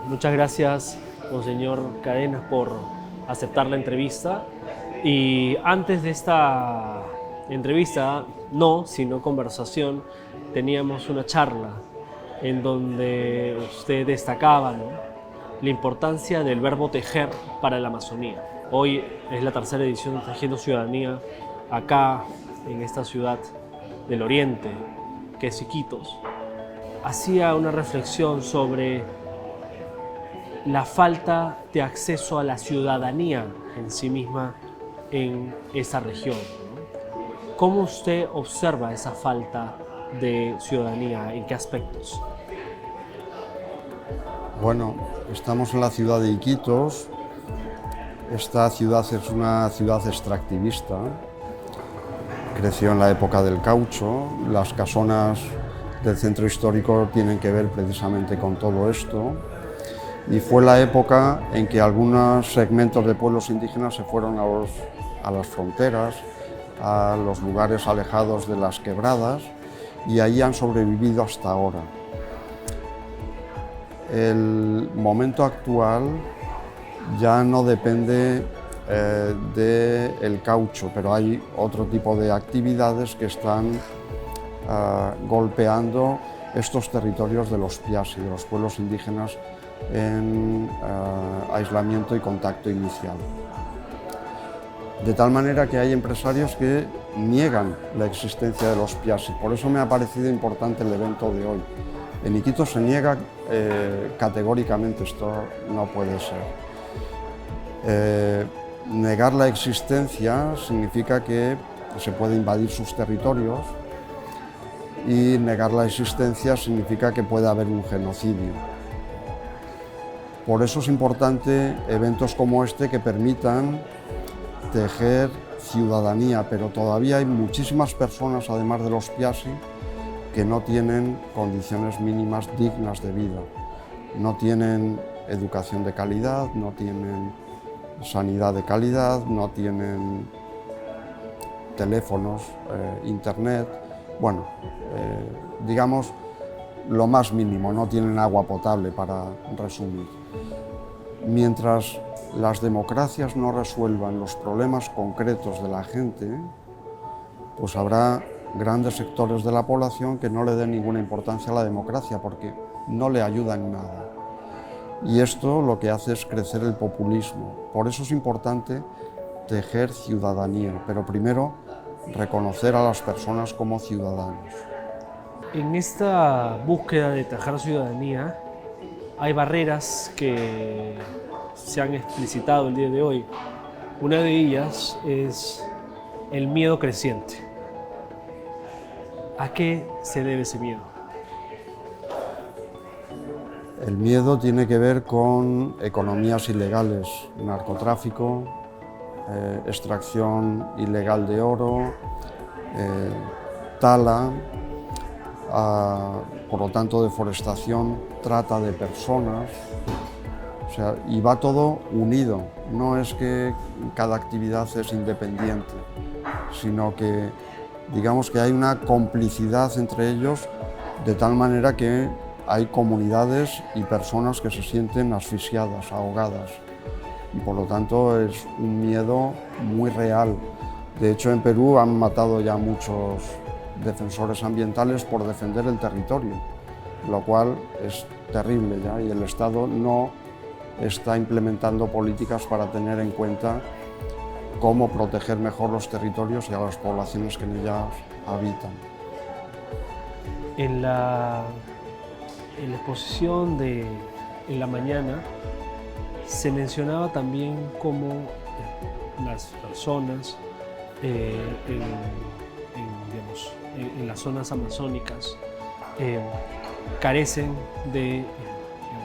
Muchas gracias, Monseñor Cadenas, por aceptar la entrevista. Y antes de esta entrevista, sino conversación, teníamos una charla en donde usted destacaba, ¿no?, la importancia del verbo tejer para la Amazonía. Hoy es la tercera edición de Tejiendo Ciudadanía acá en esta ciudad del Oriente, que es Iquitos. Hacía una reflexión sobre la falta de acceso a la ciudadanía en sí misma en esa región, ¿no? ¿Cómo usted observa esa falta de ciudadanía? ¿En qué aspectos? Bueno, estamos en la ciudad de Iquitos. Esta ciudad es una ciudad extractivista. Creció en la época del caucho. Las casonas del centro histórico tienen que ver precisamente con todo esto. Y fue la época en que algunos segmentos de pueblos indígenas se fueron a las fronteras, a los lugares alejados de las quebradas, y ahí han sobrevivido hasta ahora. El momento actual ya no depende del caucho, pero hay otro tipo de actividades que están golpeando estos territorios de los Piasi, de los pueblos indígenas en aislamiento y contacto inicial. De tal manera que hay empresarios que niegan la existencia de los Piasi. Por eso me ha parecido importante el evento de hoy. En Iquitos se niega categóricamente, esto no puede ser. Negar la existencia significa que se puede invadir sus territorios, y negar la existencia significa que puede haber un genocidio. Por eso es importante eventos como este que permitan tejer ciudadanía, pero todavía hay muchísimas personas, además de los Piasi, que no tienen condiciones mínimas dignas de vida. No tienen educación de calidad, no tienen sanidad de calidad, no tienen teléfonos, internet, digamos lo más mínimo, no tienen agua potable, para resumir. Mientras las democracias no resuelvan los problemas concretos de la gente, pues habrá grandes sectores de la población que no le den ninguna importancia a la democracia porque no le ayuda en nada. Y esto lo que hace es crecer el populismo. Por eso es importante tejer ciudadanía, pero primero reconocer a las personas como ciudadanos. En esta búsqueda de tejer ciudadanía hay barreras que se han explicitado el día de hoy. Una de ellas es el miedo creciente. ¿A qué se debe ese miedo? El miedo tiene que ver con economías ilegales, narcotráfico, extracción ilegal de oro, tala, por lo tanto deforestación, trata de personas, y va todo unido. No es que cada actividad es independiente, sino que digamos que hay una complicidad entre ellos, de tal manera que hay comunidades y personas que se sienten asfixiadas, ahogadas, y por lo tanto es un miedo muy real. De hecho, en Perú han matado ya muchos defensores ambientales por defender el territorio, lo cual es terrible ya, y el Estado no está implementando políticas para tener en cuenta cómo proteger mejor los territorios y a las poblaciones que en ellas habitan. En la exposición en la mañana se mencionaba también cómo las personas en las zonas amazónicas carecen de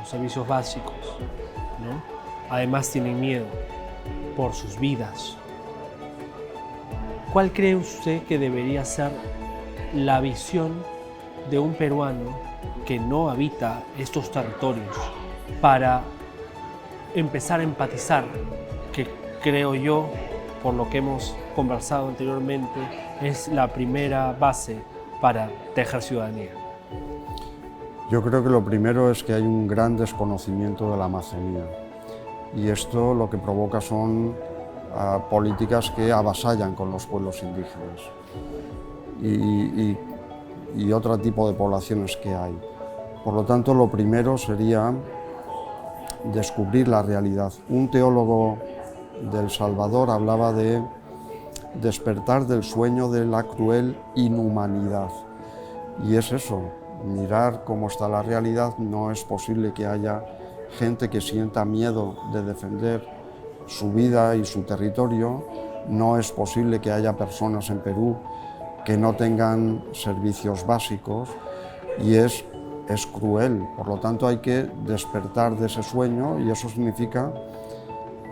servicios básicos, ¿no? Además tienen miedo por sus vidas. ¿Cuál cree usted que debería ser la visión de un peruano que no habita estos territorios para empezar a empatizar, que creo yo, por lo que hemos conversado anteriormente, es la primera base para tejer ciudadanía? Yo creo que lo primero es que hay un gran desconocimiento de la Amazonía y esto lo que provoca son políticas que avasallan con los pueblos indígenas y otro tipo de poblaciones que hay. Por lo tanto, lo primero sería descubrir la realidad. Un teólogo de El Salvador hablaba de despertar del sueño de la cruel inhumanidad. Y es eso, mirar cómo está la realidad. No es posible que haya gente que sienta miedo de defender su vida y su territorio. No es posible que haya personas en Perú que no tengan servicios básicos y es cruel. Por lo tanto, hay que despertar de ese sueño y eso significa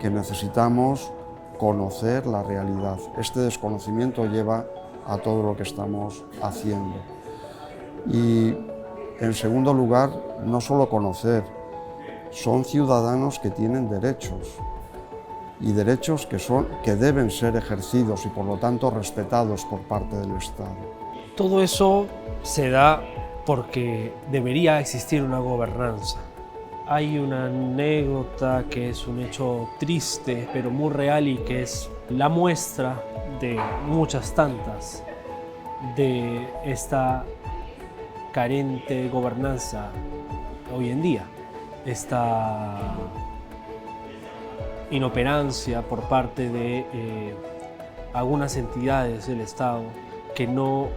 que necesitamos conocer la realidad. Este desconocimiento lleva a todo lo que estamos haciendo. Y en segundo lugar, no solo conocer, son ciudadanos que tienen derechos y derechos que deben ser ejercidos y por lo tanto respetados por parte del Estado. Todo eso se da porque debería existir una gobernanza. Hay una anécdota que es un hecho triste, pero muy real y que es la muestra de muchas tantas de esta carente gobernanza hoy en día. Esta inoperancia por parte de algunas entidades del Estado que no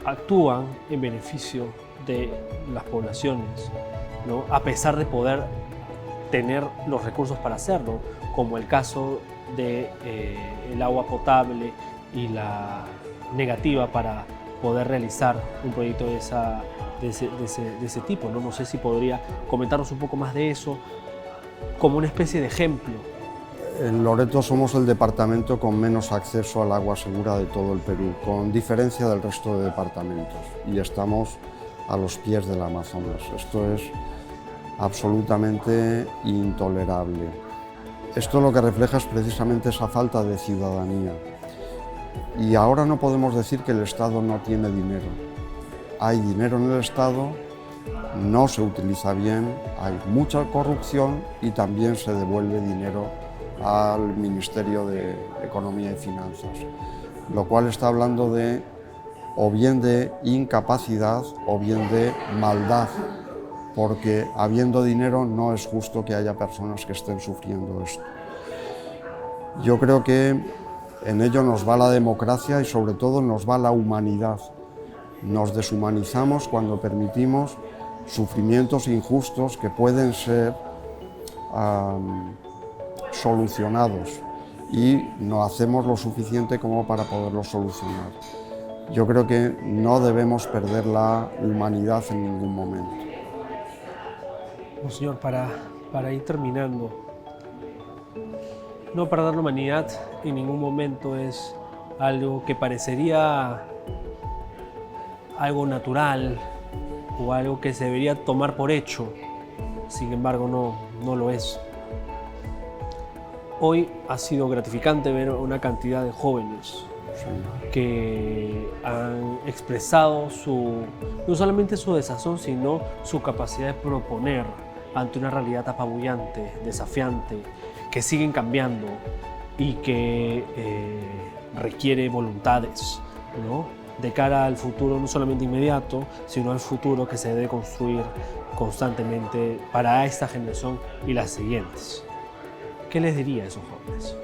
actúan en beneficio de las poblaciones, ¿no? A pesar de poder tener los recursos para hacerlo, como el caso de el agua potable y la negativa para poder realizar un proyecto de ese tipo, ¿no? No sé si podría comentarnos un poco más de eso, como una especie de ejemplo. En Loreto somos el departamento con menos acceso al agua segura de todo el Perú, con diferencia del resto de departamentos, y estamos a los pies del Amazonas. Esto es absolutamente intolerable. Esto lo que refleja es precisamente esa falta de ciudadanía. Y ahora no podemos decir que el Estado no tiene dinero. Hay dinero en el Estado, no se utiliza bien, hay mucha corrupción y también se devuelve dinero al Ministerio de Economía y Finanzas, lo cual está hablando de o bien de incapacidad o bien de maldad, porque habiendo dinero no es justo que haya personas que estén sufriendo esto. Yo creo que en ello nos va la democracia y sobre todo nos va la humanidad. Nos deshumanizamos cuando permitimos sufrimientos injustos que pueden ser solucionados y no hacemos lo suficiente como para poderlos solucionar. Yo creo que no debemos perder la humanidad en ningún momento. Monseñor, para ir terminando, no perder la humanidad en ningún momento es algo que parecería algo natural o algo que se debería tomar por hecho, sin embargo no lo es. Hoy ha sido gratificante ver una cantidad de jóvenes que han expresado no solamente su desazón, sino su capacidad de proponer ante una realidad apabullante, desafiante, que siguen cambiando y que requiere voluntades, ¿no? De cara al futuro no solamente inmediato, sino al futuro que se debe construir constantemente para esta generación y las siguientes. ¿Qué les diría a esos jóvenes?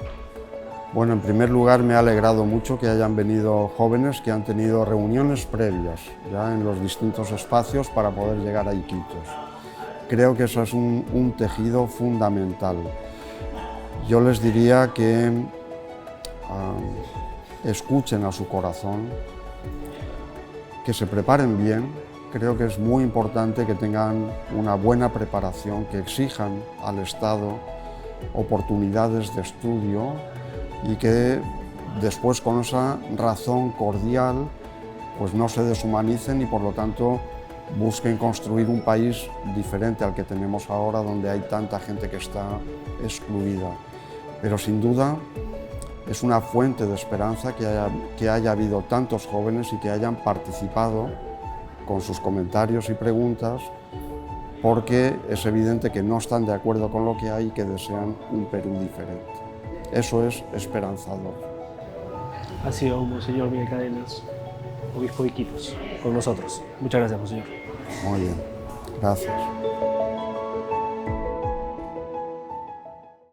Bueno, en primer lugar me ha alegrado mucho que hayan venido jóvenes que han tenido reuniones previas ya en los distintos espacios para poder llegar a Iquitos. Creo que eso es un tejido fundamental. Yo les diría que escuchen a su corazón, que se preparen bien. Creo que es muy importante que tengan una buena preparación, que exijan al Estado oportunidades de estudio y que después con esa razón cordial pues no se deshumanicen y por lo tanto busquen construir un país diferente al que tenemos ahora, donde hay tanta gente que está excluida. Pero sin duda es una fuente de esperanza que haya habido tantos jóvenes y que hayan participado con sus comentarios y preguntas, porque es evidente que no están de acuerdo con lo que hay y que desean un Perú diferente. Eso es esperanzador. Ha sido Monseñor Miguel Cadenas, obispo de Iquitos, con nosotros. Muchas gracias, Monseñor. Muy bien, gracias.